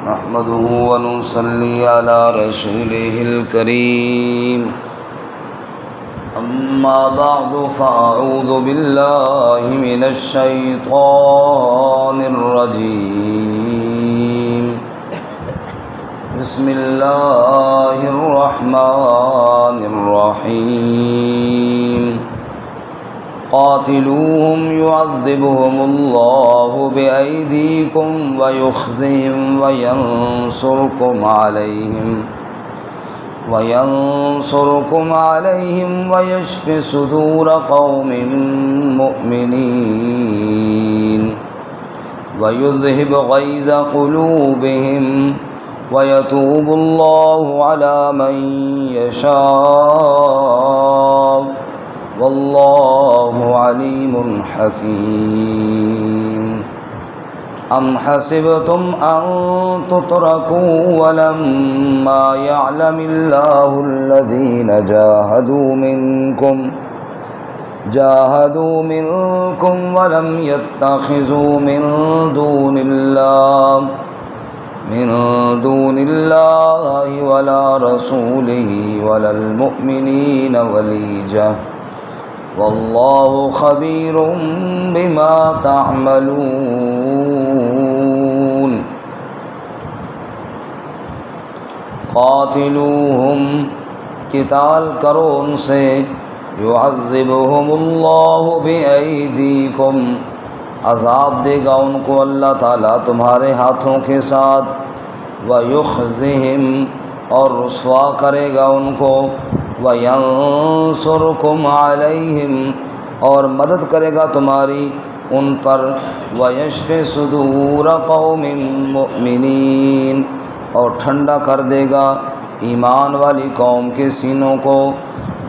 نحمده ونصلي على رسوله الكريم أما بعد فأعوذ بالله من الشيطان الرجيم بسم الله الرحمن الرحيم قاتلوهم يعذبهم الله بأيديكم ويخزهم وينصركم عليهم ويشف صدور قوم مؤمنين ويذهب غيظ قلوبهم ويتوب الله على من يشاء والله عليم حكيم أم حسبتم أن تتركوا ولما يعلم الله الذين جاهدوا منكم ولم يتخذوا من دون الله ولا رسوله ولا المؤمنين وليجة والله خبير بما تعملون قاتلوهم قتال کرو ان سے يعذبهم الله بأيديكم عذاب دے گا ان کو اللہ تعالیٰ تمہارے ہاتھوں کے ساتھ وَيُخْزِهِمْ اور رسوا کرے گا ان کو وَيَنصُرُكُمْ عَلَيْهِمْ اور مدد کرے گا تمہاری ان پر وَيَشْفِ صُدُورَ قَوْمٍ مُؤْمِنِينَ اور ٹھنڈا کر دے گا ایمان والی قوم کے سینوں کو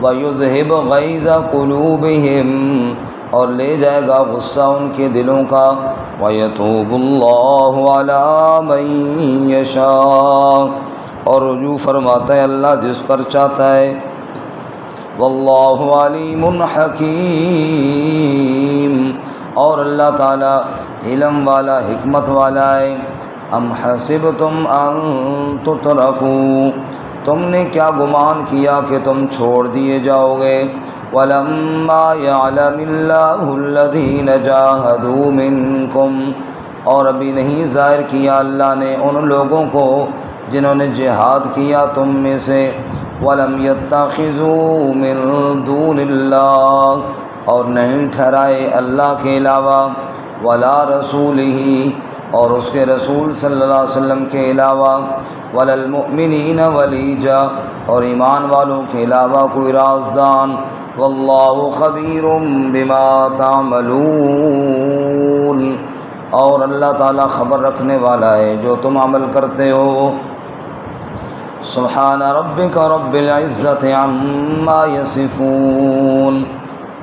وَيُذْهِبْ غَيْظَ قُلُوبِهِمْ اور لے جائے گا غصہ ان کے دلوں کا وَيَتُوبُ اللَّهُ عَلَى مَن يَشَاءُ اور رجوع فرماتا ہے اللہ جس پر چاہتا ہے واللہ علیم حکیم اور اللہ تعالی علم والا حکمت والا ہے ام حسبتم ان تترکوا تم نے کیا گمان کیا کہ تم چھوڑ دیے جاؤ گے وَلَمَّا يَعْلَمِ اللَّهُ الَّذِينَ جَاهَدُوا مِنكُمْ اور ابھی نہیں ظاہر کیا اللہ نے ان لوگوں کو جنہوں نے جہاد کیا تم میں سے وَلَمْ يَتَّخِذُوا مِن دُونِ اللَّهِ اور نہیں ٹھہرائے اللہ کے علاوہ وَلَا رَسُولِهِ اور اس کے رسول صلی اللہ علیہ وسلم کے علاوہ وَلَا الْمُؤْمِنِينَ وَلِيجَةً اور ایمان والوں کے علاوہ کوئی رازدان واللہ خبیر بما تعملون اور اللہ تعالیٰ خبر رکھنے والا ہے جو تم عمل کرتے ہو سبحان ربک رب العزت عما یصفون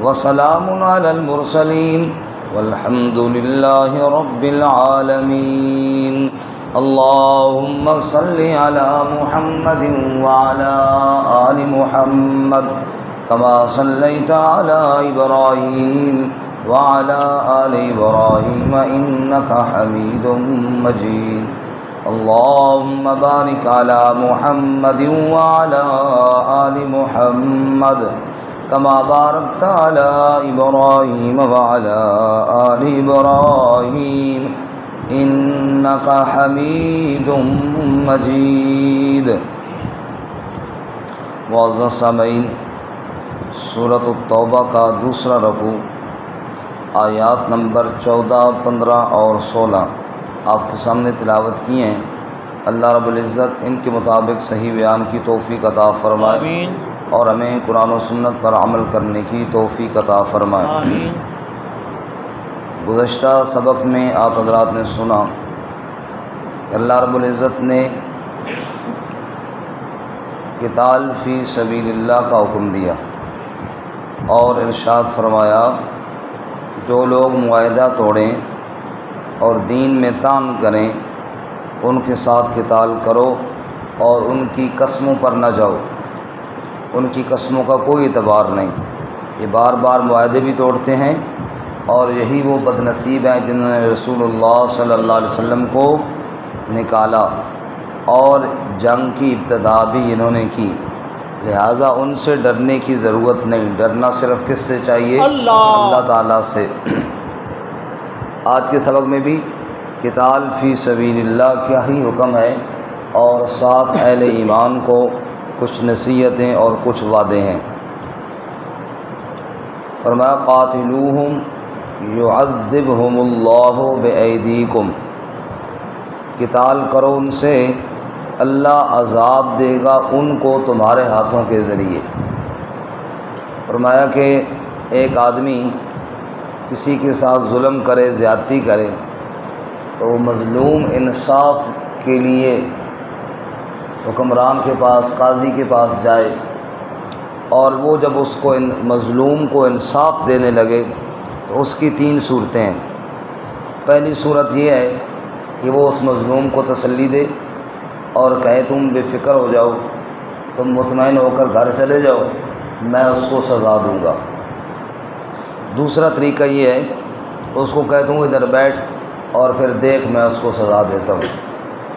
وسلام علی المرسلین والحمد للہ رب العالمین اللہم صل علی محمد وعلی آل محمد كما صليت على إبراهيم وعلى آل إبراهيم إنك حميد مجيد اللهم بارك على محمد وعلى آل محمد كما باركت على إبراهيم وعلى آل إبراهيم إنك حميد مجيد معزز سامعین سورۃ التوبہ کا دوسرا رکوع آیات نمبر 14، 15 اور 16 آپ کے سامنے تلاوت کی ہیں۔ اللہ رب العزت ان کے مطابق صحیح بیان کی توفیق عطا فرمائے آمین، اور ہمیں قرآن و سنت پر عمل کرنے کی توفیق عطا فرمائے آمین۔ گزشتہ سبق میں آپ حضرات نے سنا کہ اللہ رب العزت نے قتال فی سبیل اللہ کا حکم دیا اور ارشاد فرمایا جو لوگ معاہدہ توڑیں اور دین میں طعن کریں ان کے ساتھ قتال کرو اور ان کی قسموں پر نہ جاؤ، ان کی قسموں کا کوئی اعتبار نہیں۔ یہ بار بار معاہدے بھی توڑتے ہیں اور یہی وہ بد نصیب ہیں جنہوں نے رسول اللہ صلی اللہ علیہ وسلم کو نکالا اور جنگ کی ابتدا بھی انہوں نے کی، لہذا ان سے ڈرنے کی ضرورت نہیں، ڈرنا صرف کس سے چاہیے؟ اللہ تعالیٰ سے۔ آج کے سبق میں بھی قتال فی سبیل اللہ کیا ہی حکم ہے، اور ساتھ اہل ایمان کو کچھ نصیحتیں اور کچھ وعدے ہیں۔ فرمایا قاتلوہم یعذبہم اللہ بایدیکم، قتال کرو ان سے، اللہ عذاب دے گا ان کو تمہارے ہاتھوں کے ذریعے۔ فرمایا کہ ایک آدمی کسی کے ساتھ ظلم کرے، زیادتی کرے، تو وہ مظلوم انصاف کے لیے حکمران کے پاس، قاضی کے پاس جائے، اور وہ جب اس کو مظلوم کو انصاف دینے لگے تو اس کی 3 صورتیں ہیں۔ پہلی صورت یہ ہے کہ وہ اس مظلوم کو تسلی دے اور کہے تم بے فکر ہو جاؤ، تم مطمئن ہو کر گھر چلے جاؤ، میں اس کو سزا دوں گا۔ دوسرا طریقہ یہ ہے اس کو کہتا ہوں ادھر بیٹھ اور پھر دیکھ میں اس کو سزا دیتا ہوں،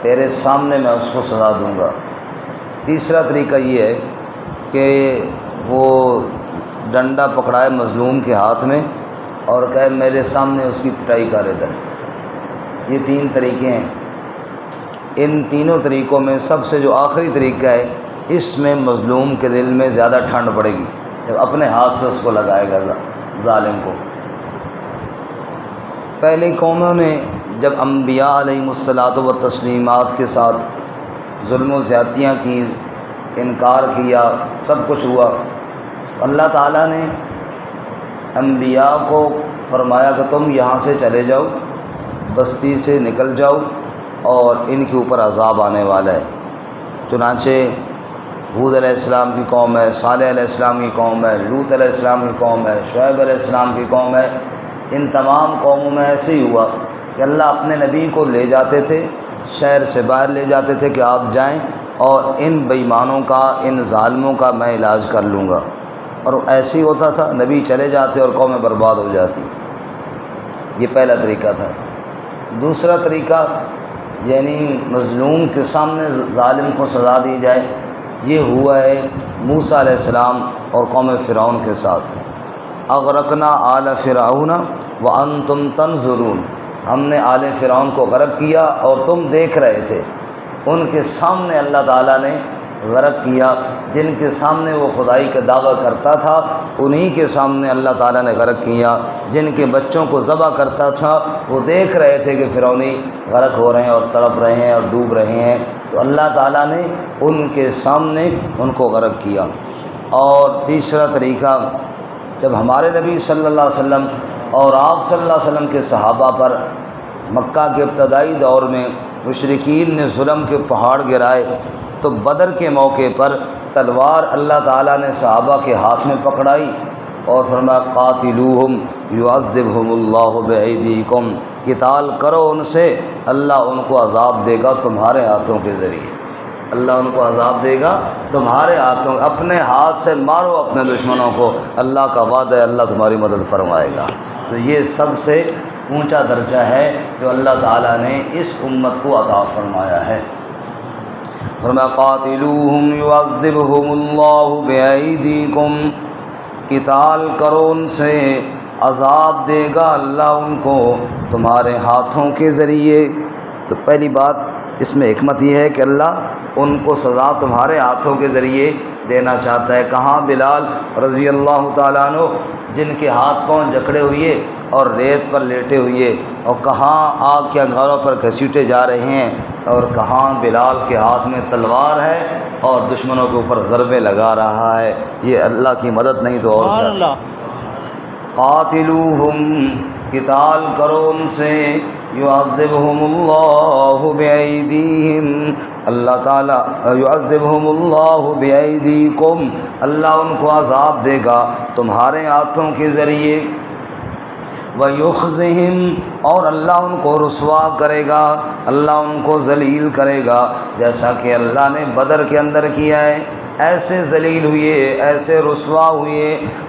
تیرے سامنے میں اس کو سزا دوں گا۔ تیسرا طریقہ یہ ہے کہ وہ ڈنڈا پکڑائے مظلوم کے ہاتھ میں اور کہے میرے سامنے اس کی پٹائی کر ادھر۔ یہ 3 طریقے ہیں۔ ان تینوں طریقوں میں سب سے جو آخری طریقہ ہے، اس میں مظلوم کے دل میں زیادہ ٹھنڈ پڑے گی جب اپنے ہاتھ سے اس کو لگائے گا ظالم کو۔ پہلی قوموں نے جب انبیاء علیہم الصلاۃ و تسلیمات کے ساتھ ظلم و زیادتیاں کی، انکار کیا، سب کچھ ہوا، اللہ تعالیٰ نے انبیاء کو فرمایا کہ تم یہاں سے چلے جاؤ، بستی سے نکل جاؤ، اور ان کے اوپر عذاب آنے والا ہے۔ چنانچہ ہود علیہ السلام کی قوم ہے، صالح علیہ السلام کی قوم ہے، لوط علیہ السلام کی قوم ہے، شعیب علیہ السلام کی قوم ہے، ان تمام قوموں میں ایسے ہی ہوا کہ اللہ اپنے نبی کو لے جاتے تھے، شہر سے باہر لے جاتے تھے کہ آپ جائیں اور ان بے ایمانوں کا، ان ظالموں کا میں علاج کر لوں گا، اور ایسے ہی ہوتا تھا، نبی چلے جاتے اور قومیں برباد ہو جاتی۔ یہ پہلا طریقہ تھا۔ دوسرا طریقہ یعنی مظلوم کے سامنے ظالم کو سزا دی جائے، یہ ہوا ہے موسیٰ علیہ السلام اور قوم فرعون کے ساتھ۔ اغرقنا آل فرعون وانتم تنظرون، ہم نے آل فرعون کو غرق کیا اور تم دیکھ رہے تھے۔ ان کے سامنے اللہ تعالیٰ نے غرق کیا، جن کے سامنے وہ خدائی کا دعویٰ کرتا تھا انہی کے سامنے اللہ تعالیٰ نے غرق کیا۔ جن کے بچوں کو ذبح کرتا تھا وہ دیکھ رہے تھے کہ فرعونی غرق ہو رہے ہیں اور تڑپ رہے ہیں اور ڈوب رہے ہیں، تو اللہ تعالیٰ نے ان کے سامنے ان کو غرق کیا۔ اور تیسرا طریقہ، جب ہمارے نبی صلی اللہ علیہ وسلم اور آپ صلی اللہ علیہ وسلم کے صحابہ پر مکہ کے ابتدائی دور میں مشرکین نے ظلم کے پہاڑ گرائے، تو بدر کے موقع پر تلوار اللہ تعالیٰ نے صحابہ کے ہاتھ میں پکڑائی اور فرمایا قاتلوہم یعذبہم اللہ بایدیکم، قتال کرو ان سے، اللہ ان کو عذاب دے گا تمہارے ہاتھوں کے ذریعے، اللہ ان کو عذاب دے گا تمہارے ہاتھوں، اپنے ہاتھ سے مارو اپنے دشمنوں کو، اللہ کا وعدہ ہے اللہ تمہاری مدد فرمائے گا۔ تو یہ سب سے اونچا درجہ ہے جو اللہ تعالیٰ نے اس امت کو عطا فرمایا ہے۔ فرمایا قاتلوہم یعذبہم اللہ بایدیکم، قتال کرو ان سے، عذاب دے گا اللہ ان کو تمہارے ہاتھوں کے ذریعے۔ تو پہلی بات اس میں حکمت یہ ہے کہ اللہ ان کو سزا تمہارے ہاتھوں کے ذریعے دینا چاہتا ہے۔ کہاں بلال رضی اللہ تعالیٰ عنہ جن کے ہاتھ پاؤں جکڑے ہوئے اور ریت پر لیٹے ہوئے، اور کہاں آگ کے انگاروں پر گھسیٹے جا رہے ہیں، اور کہاں بلال کے ہاتھ میں تلوار ہے اور دشمنوں کے اوپر ضربے لگا رہا ہے، یہ اللہ کی مدد نہیں تو اور کیا۔ قاتلوہم، قتال کرو ان سے، یعذبہم اللہ بایدیہم، اللہ تعالیٰ یعذبہم اللہ بایدیکم، اللہ ان کو عذاب دے گا تمہارے ہاتھوں کے ذریعے، ویخزہم، اور اللہ ان کو رسوا کرے گا، اللہ ان کو ذلیل کرے گا، جیسا کہ اللہ نے بدر کے اندر کیا ہے۔ ایسے ذلیل ہوئے، ایسے رسوا ہوئے،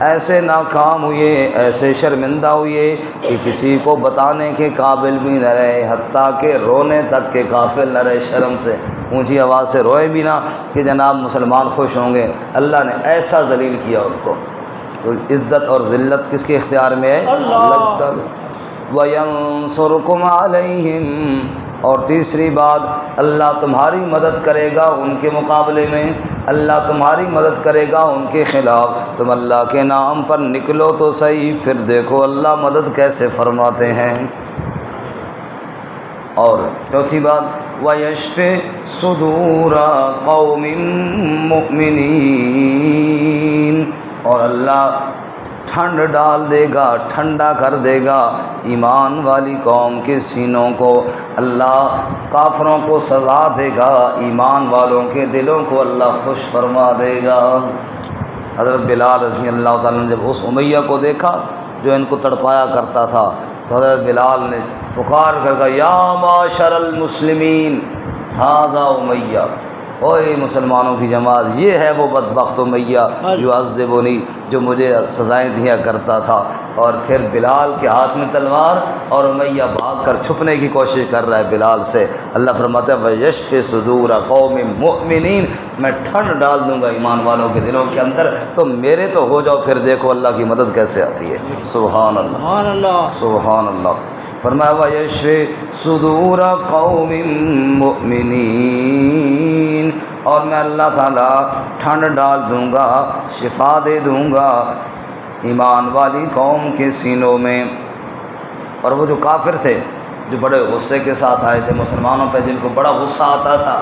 ایسے ناکام ہوئے، ایسے شرمندہ ہوئے کہ کسی کو بتانے کے قابل بھی نہ رہے، حتیٰ کہ رونے تک کے قابل نہ رہے، شرم سے اونچی آواز سے روئے بھی نہ کہ جناب مسلمان خوش ہوں گے۔ اللہ نے ایسا ذلیل کیا ان کو۔ تو عزت اور ذلت کس کے اختیار میں ہے؟ اللہ۔ وَيَنصُرْكُمْ عَلَيْهِمْ، اور تیسری بات، اللہ تمہاری مدد کرے گا ان کے مقابلے میں، اللہ تمہاری مدد کرے گا ان کے خلاف۔ تم اللہ کے نام پر نکلو تو صحیح، پھر دیکھو اللہ مدد کیسے فرماتے ہیں۔ اور چوتھی بات، وَيَشْفِ صُدُورَ قَوْمٍ مُؤْمِنِينَ، اور اللہ ٹھنڈ ڈال دے گا، ٹھنڈا کر دے گا ایمان والی قوم کے سینوں کو، اللہ کافروں کو سزا دے گا، ایمان والوں کے دلوں کو اللہ خوش فرما دے گا۔ حضرت بلال رضی اللہ تعالیٰ نے جب اس امیہ کو دیکھا جو ان کو تڑپایا کرتا تھا، تو حضرت بلال نے پکار کر کہا، یا معاشر المسلمین ھذا امیہ، اوے مسلمانوں کی جماعت، یہ ہے وہ بدبخت امیہ یعذبنی، جو مجھے سزائیں دیا کرتا تھا۔ اور پھر بلال کے ہاتھ میں تلوار، اور امیہ بھاگ کر چھپنے کی کوشش کر رہا ہے بلال سے۔ اللہ فرماتا ہے وَيَشْفِ صُدُورَ قَوْمٍ مُؤْمِنِينَ، میں ٹھنڈ ڈال دوں گا ایمان والوں کے دلوں کے اندر، تو میرے تو ہو جاؤ، پھر دیکھو اللہ کی مدد کیسے آتی ہے۔ سبحان اللہ، سبحان اللہ، سبحان اللہ۔ فرمایا وَيَشْفِ صُدُورَ قَوْمٍ مُؤْمِنِينَ، اور میں اللہ تعالیٰ ٹھنڈ ڈال دوں گا، شفا دے دوں گا ایمان والی قوم کے سینوں میں۔ اور وہ جو کافر تھے، جو بڑے غصے کے ساتھ آئے تھے مسلمانوں پہ، جن کو بڑا غصہ آتا تھا،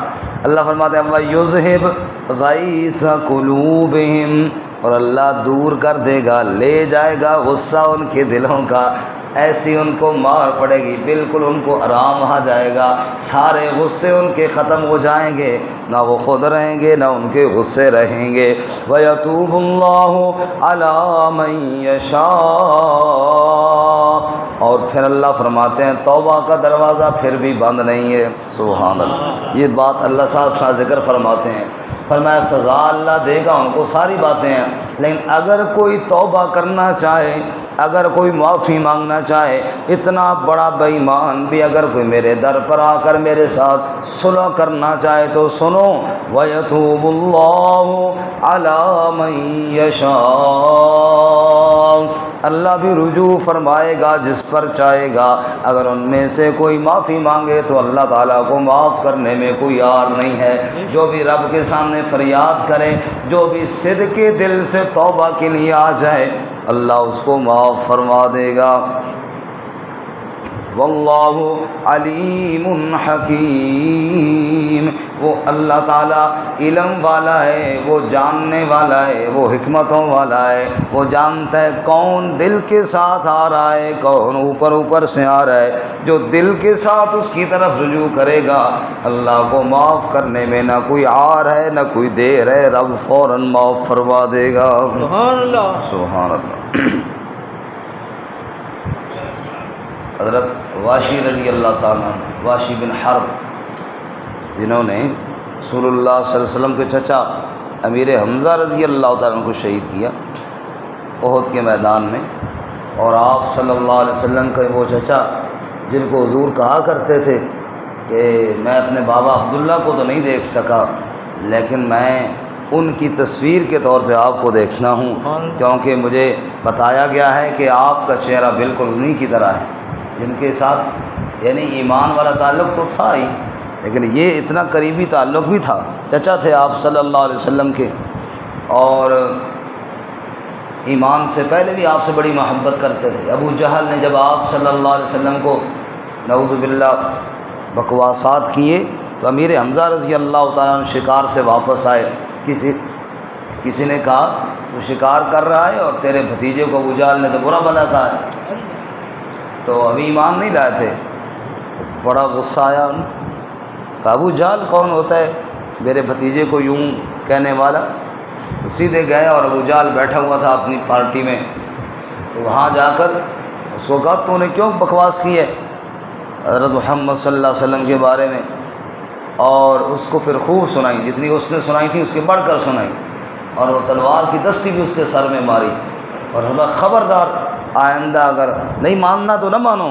اللہ فرماتے ہیں وَيُذْهِبْ غَيْظَ قُلُوبِهِمْ، اور اللہ دور کر دے گا، لے جائے گا غصہ ان کے دلوں کا، ایسی ان کو مار پڑے گی، بالکل ان کو آرام آ جائے گا، سارے غصے ان کے ختم ہو جائیں گے، نہ وہ خود رہیں گے نہ ان کے غصے رہیں گے۔ وَيَتُوبُ اللَّهُ عَلَى مَن يَشَاءُ، اور پھر اللہ فرماتے ہیں توبہ کا دروازہ پھر بھی بند نہیں ہے۔ سبحان اللہ، یہ بات اللہ صاحب ذکر فرماتے ہیں، فرمایا سزا اللہ دے گا ان کو، ساری باتیں ہیں، لیکن اگر کوئی توبہ کرنا چاہے، اگر کوئی معافی مانگنا چاہے، اتنا بڑا بے ایمان بھی اگر کوئی میرے در پر آ کر میرے ساتھ صلح کرنا چاہے تو سنو، وَيَتُوبُ اللَّهُ عَلَى مَن يَشَاءُ، اللہ بھی رجوع فرمائے گا جس پر چاہے گا۔ اگر ان میں سے کوئی معافی مانگے تو اللہ تعالیٰ کو معاف کرنے میں کوئی یار نہیں ہے۔ جو بھی رب کے سامنے فریاد کرے، جو بھی صدق کے دل سے توبہ کے لیے آ جائے، اللہ اس کو معاف فرما دے گا۔ واللہ علیم حکیم، وہ اللہ تعالیٰ علم والا ہے، وہ جاننے والا ہے، وہ حکمتوں والا ہے، وہ جانتا ہے کون دل کے ساتھ آ رہا ہے، کون اوپر اوپر سے آ رہا ہے۔ جو دل کے ساتھ اس کی طرف رجوع کرے گا، اللہ کو معاف کرنے میں نہ کوئی عار ہے نہ کوئی دیر ہے، رب فوراً معاف فرما دے گا۔ سبحان اللہ، سبحان اللہ۔ حضرت واشی رضی اللہ تعالیٰ، واشی بن حرب، جنہوں نے رسول اللہ صلی اللہ علیہ وسلم کے چچا امیر حمزہ رضی اللہ تعالیٰ کو شہید کیا احد کے میدان میں، اور آپ صلی اللہ علیہ وسلم کے وہ چچا جن کو حضور کہا کرتے تھے کہ میں اپنے بابا عبداللہ کو تو نہیں دیکھ سکا، لیکن میں ان کی تصویر کے طور پہ آپ کو دیکھنا ہوں، کیونکہ مجھے بتایا گیا ہے کہ آپ کا چہرہ بالکل انہی کی طرح ہے، جن کے ساتھ یعنی ایمان والا تعلق تو تھا ہی، لیکن یہ اتنا قریبی تعلق بھی تھا، چچا تھے آپ صلی اللہ علیہ وسلم کے، اور ایمان سے پہلے بھی آپ سے بڑی محبت کرتے تھے۔ ابو جہل نے جب آپ صلی اللہ علیہ وسلم کو نعوذ باللہ بکواسات کیے تو امیر حمزہ رضی اللہ تعالیٰ عنہ شکار سے واپس آئے، کسی نے کہا تو شکار کر رہا ہے اور تیرے بھتیجے کو ابو جہل نے تو برا بنا کہا ہے، تو ابھی ایمان نہیں لائے تھے، بڑا غصہ آیا ان کا، ابو جہل کون ہوتا ہے میرے بھتیجے کو یوں کہنے والا؟ تو سیدھے گئے اور ابو جہل بیٹھا ہوا تھا اپنی پارٹی میں، تو وہاں جا کر اس کو کہا تو نے کیوں بکواس کی ہے حضرت محمد صلی اللہ علیہ وسلم کے بارے میں؟ اور اس کو پھر خوب سنائی، جتنی اس نے سنائی تھی اس کے بڑھ کر سنائی، اور وہ تلوار کی دستی بھی اس کے سر میں ماری، اور خبردار آئندہ اگر نہیں ماننا تو نہ مانو،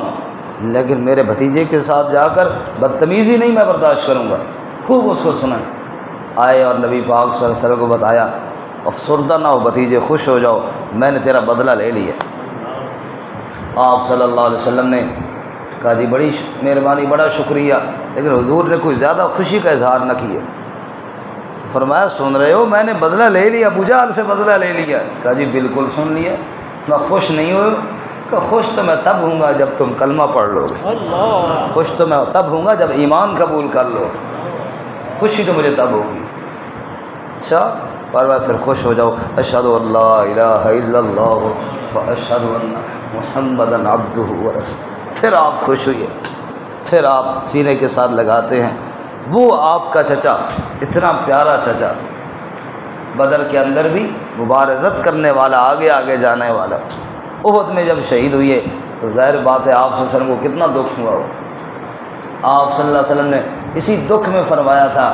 لیکن میرے بھتیجے کے ساتھ جا کر بدتمیزی نہیں میں برداشت کروں گا۔ خوب اس کو سنائی، آئے اور نبی پاک صلی اللہ علیہ وسلم کو بتایا، افسردہ نہ ہو بھتیجے، خوش ہو جاؤ، میں نے تیرا بدلہ لے لیا۔ آپ صلی اللہ علیہ وسلم نے کہا جی بڑی مہربانی، بڑا شکریہ، لیکن حضور نے کوئی زیادہ خوشی کا اظہار نہ کیا۔ فرمایا سن رہے ہو، میں نے بدلہ لے لیا، ابو جہل سے بدلہ لے لیا۔ کہا جی بالکل سن لیا۔ میں خوش نہیں ہو؟ کہ خوش تو میں تب ہوں گا جب تم کلمہ پڑھ لو گے، خوش تو میں تب ہوں گا جب ایمان قبول کر لو، خوشی تو مجھے تب ہوگی۔ اچھا فرمایا پھر خوش ہو جاؤ، اشہد ان لا الہ الا اللہ واشہد ان محمدا عبدہ ورسولہ۔ پھر آپ خوش ہوئے، پھر آپ سینے کے ساتھ لگاتے ہیں وہ آپ کا چچا، اتنا پیارا چچا، بدر کے اندر بھی مبارزت کرنے والا، آگے آگے جانے والا، احد میں جب شہید ہوئے تو ظاہر بات ہے آپ صلی اللہ علیہ وسلم کو کتنا دکھ ہوا ہو۔ آپ صلی اللہ علیہ وسلم نے اسی دکھ میں فرمایا تھا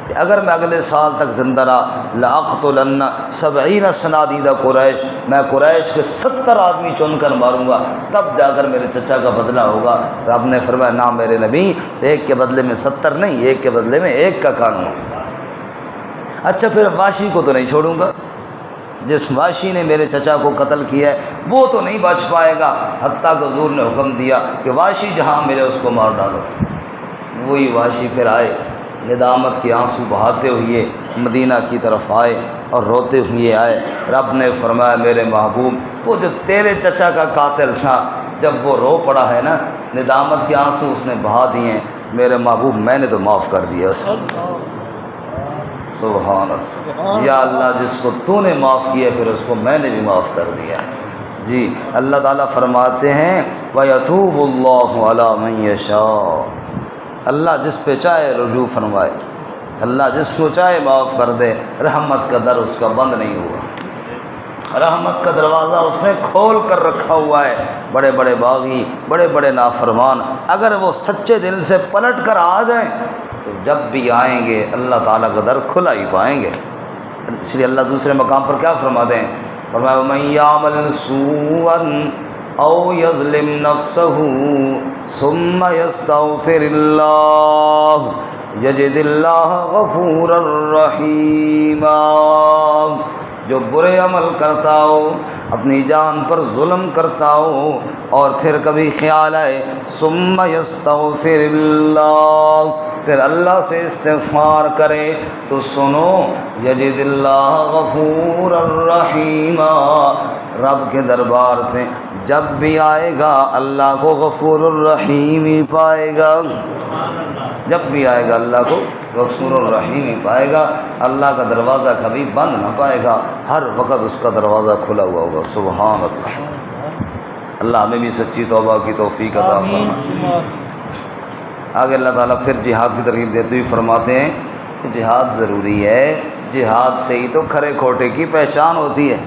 کہ اگر میں اگلے سال تک زندہ رہا لأقتلن 70 صنادید قریش، میں قریش کے 70 آدمی چن کر ماروں گا، تب جا کر میرے چچا کا بدلہ ہوگا۔ رب نے فرمایا نہ میرے نبی، ایک کے بدلے میں 70 نہیں، ایک کے بدلے میں ایک کا قانون۔ اچھا پھر واشی کو تو نہیں چھوڑوں گا، جس واشی نے میرے چچا کو قتل کیا ہے وہ تو نہیں بچ پائے گا، حتیٰ کہ حضور نے حکم دیا کہ واشی جہاں ملے اس کو مار ڈالو۔ وہی واشی پھر آئے، ندامت کے آنسو بہاتے ہوئے مدینہ کی طرف آئے اور روتے ہوئے آئے۔ رب نے فرمایا میرے محبوب، وہ جو تیرے چچا کا قاتل تھا جب وہ رو پڑا ہے نا، ندامت کے آنسو اس نے بہا دیے، میرے محبوب میں نے تو معاف کر دیا اسے۔ سبحان اللہ، یا اللہ جس کو تو نے معاف کیا پھر اس کو میں نے بھی معاف کر دیا۔ جی اللہ تعالیٰ فرماتے ہیں وَيَتُوبُ اللَّهُ عَلَى مَن يَشَاءُ، اللہ جس پہ چاہے رجوع فرمائے، اللہ جس کو چاہے معاف کر دے، رحمت کا در اس کا بند نہیں ہوا، رحمت کا دروازہ اس نے کھول کر رکھا ہوا ہے۔ بڑے بڑے باغی، بڑے بڑے نافرمان اگر وہ سچے دل سے پلٹ کر آ جائیں تو جب بھی آئیں گے اللہ تعالیٰ کا در کھلا ہی پائیں گے۔ اس لیے اللہ دوسرے مقام پر کیا فرماتے ہیں؟ فرمایا وَمَن يَعْمَلْ سُوءًا أَوْ يَظْلِمْ نَفْسَهُ ثُمَّ يَسْتَغْفِرِ اللَّهَ يَجِدِ اللَّهَ غَفُورًا رَحِيمًا۔ جو برے عمل کرتا ہو، اپنی جان پر ظلم کرتا ہو اور پھر کبھی خیال آئے ثم یستغفر اللہ، پھر اللہ سے استغفار کرے تو سنو یجد اللہ غفور الرحیم، رب کے دربار سے جب بھی آئے گا اللہ کو غفور الرحیم ہی پائے گا، جب بھی آئے گا اللہ کو غفور الرحیم ہی پائے گا، اللہ کا دروازہ کبھی بند نہ پائے گا، ہر وقت اس کا دروازہ کھلا ہوا ہوگا۔ سبحان اللہ، اللہ ہمیں بھی سچی توبہ کی توفیق عطا فرمائے۔ آگے اللہ تعالیٰ پھر جہاد کی ترغیب دیتے ہوئے فرماتے ہیں کہ جہاد ضروری ہے، جہاد سے ہی تو کھرے کھوٹے کی پہچان ہوتی ہے،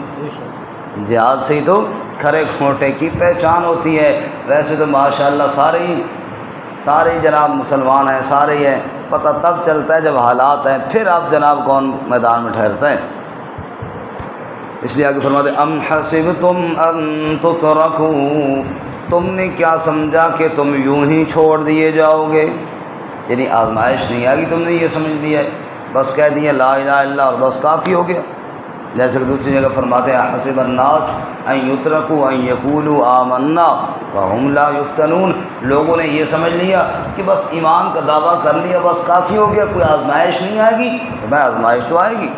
جہاد سے ہی تو کھرے کھوٹے کی پہچان ہوتی ہے۔ ویسے تو ماشاءاللہ سارے ہی جناب مسلمان ہیں، سارے ہی ہیں، پتہ تب چلتا ہے جب حالات ہیں، پھر آپ جناب کون میدان میں ٹھہرتے ہیں۔ اس لیے آگے فرماتے ام حسبتم ان تترکوا، تم نے کیا سمجھا کہ تم یوں ہی چھوڑ دیے جاؤ گے، یعنی آزمائش نہیں آگی، تم نے یہ سمجھ لیا ہے بس کہہ دیا لا الہ الا اللہ اور بس کافی ہو گیا۔ جیسے کہ دوسری جگہ فرماتے ہیں حسب الناس ان یترکوا ان یقولوا آمنا وهم لا یفتنون، لوگوں نے یہ سمجھ لیا کہ بس ایمان کا دعویٰ کر لیا بس کافی ہو گیا، کوئی آزمائش نہیں آئے گی، تو میں آزمائش تو آئے گی۔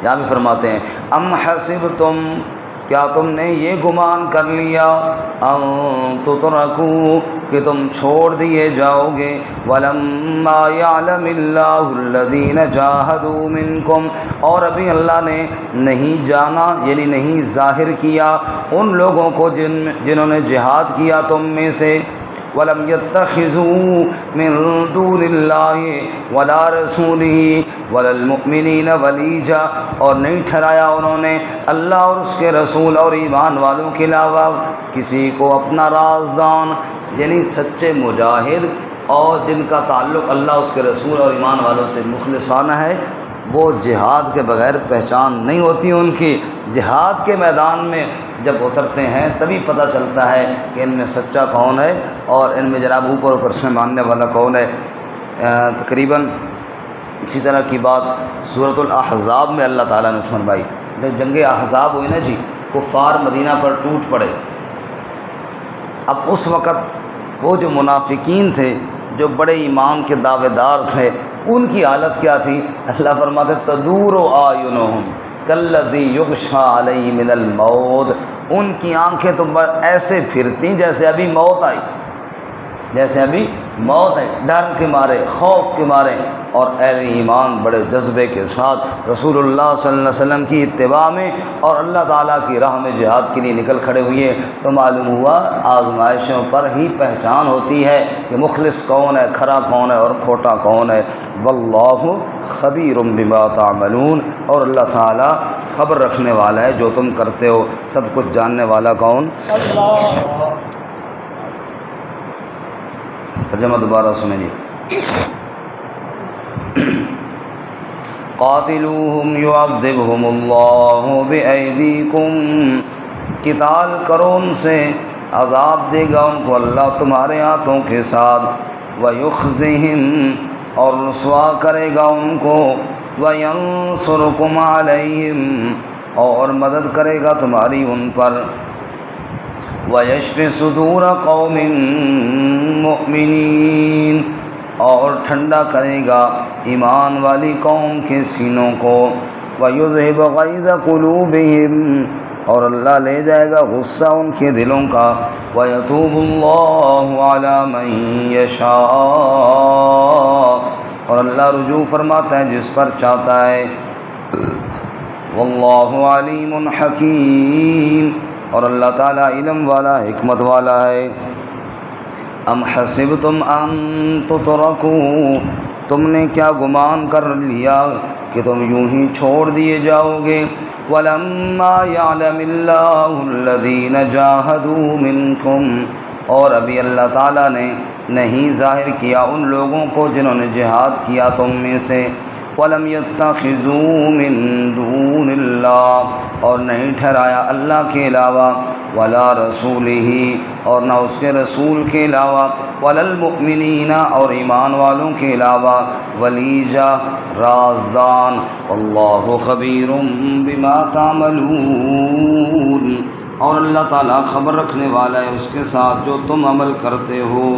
یہاں بھی فرماتے ہیں ام حسبتم، کیا تم نے یہ گمان کر لیا ان تترکوا کہ تم چھوڑ دیے جاؤ گے، ولما یعلم اللہ الذین جاہدوا منکم، اور ابھی اللہ نے نہیں جانا یعنی نہیں ظاہر کیا ان لوگوں کو جنہوں نے جہاد کیا تم میں سے، وَلَمْ يَتَّخِذُوا مِن دُونِ اللَّهِ وَلَا رَسُولِهِ وَلَا الْمُؤْمِنِينَ وَلِيجًا، اور نہیں ٹھہرایا انہوں نے اللہ اور اس کے رسول اور ایمان والوں کے علاوہ کسی کو اپنا رازدان، یعنی سچے مجاہد اور جن کا تعلق اللہ اس کے رسول اور ایمان والوں سے مخلصانہ ہے، وہ جہاد کے بغیر پہچان نہیں ہوتی ان کی۔ جہاد کے میدان میں جب اترتے ہیں تبھی پتہ چلتا ہے کہ ان میں سچا کون ہے اور ان میں جناب اوپر سے ماننے والا کون ہے۔ تقریباً اسی طرح کی بات سورۃ الاحزاب میں اللہ تعالیٰ نے فرمائی۔ جب جنگ احزاب ہوئی نا جی، کفار مدینہ پر ٹوٹ پڑے، اب اس وقت وہ جو منافقین تھے، جو بڑے ایمان کے دعوے دار تھے، ان کی حالت کیا تھی؟ اللہ فرماتے تدور اعینہم کالذی یغشی علیہ من الموت، ان کی آنکھیں تو ایسے پھرتی جیسے ابھی موت آئی، جیسے ابھی موت ہے، ڈر کے مارے، خوف کے مارے۔ اور اہل ایمان بڑے جذبے کے ساتھ رسول اللہ صلی اللہ علیہ وسلم کی اتباع میں اور اللہ تعالیٰ کی راہ میں جہاد کے لیے نکل کھڑے ہوئے، تو معلوم ہوا آزمائشوں پر ہی پہچان ہوتی ہے کہ مخلص کون ہے، کھرا کون ہے اور کھوٹا کون ہے۔ واللہ خبیر بما تعملون، اور اللہ تعالیٰ خبر رکھنے والا ہے جو تم کرتے ہو، سب کچھ جاننے والا کون؟ اللہ۔ ترجمہ دوبارہ سنیں۔ قاتلوہم یعذبہم اللہ بأیدیکم، قتال کرو ان سے، عذاب دے گا ان کو اللہ تمہارے ہاتھوں کے ساتھ، ویخزہم، اور رسوا کرے گا ان کو، وینصرکم علیہم، اور مدد کرے گا تمہاری ان پر، وَيَشْفِ صُدُورَ قَوْمٍ مُؤْمِنِينَ، اور ٹھنڈا کرے گا ایمان والی قوم کے سینوں کو، وَيُذْهِبَ غَيْظَ قُلُوبِهِمْ، اور اللہ لے جائے گا غصہ ان کے دلوں کا، وَيَتُوبُ اللَّهُ عَلَى مَن يَشَاءُ، اور اللہ رجوع فرماتا ہے جس پر چاہتا ہے، وَاللَّهُ عَلِيمٌ حَكِيمٌ، اور اللہ تعالیٰ علم والا، حکمت والا ہے۔ ام حسبتم ان تترکوا، تم نے کیا گمان کر لیا کہ تم یوں ہی چھوڑ دیے جاؤ گے؟ ولما یعلم اللہ الذین جاہدوا منکم، اور ابھی اللہ تعالیٰ نے نہیں ظاہر کیا ان لوگوں کو جنہوں نے جہاد کیا تم میں سے، وَلَمْ يَتَّخِذُوا مِن دُونِ اللَّهِ، اور نہیں ٹھہرایا اللہ کے علاوہ، وَلَا رَسُولِهِ، اور نہ اس کے رسول کے علاوہ، وَلَا الْمُؤْمِنِينَ، اور ایمان والوں کے علاوہ، وَلِيجَا، رازدان، وَاللَّهُ خَبِيرٌ بِمَا تَعْمَلُونَ، اور اللہ تعالیٰ خبر رکھنے والا ہے اس کے ساتھ جو تم عمل کرتے ہو۔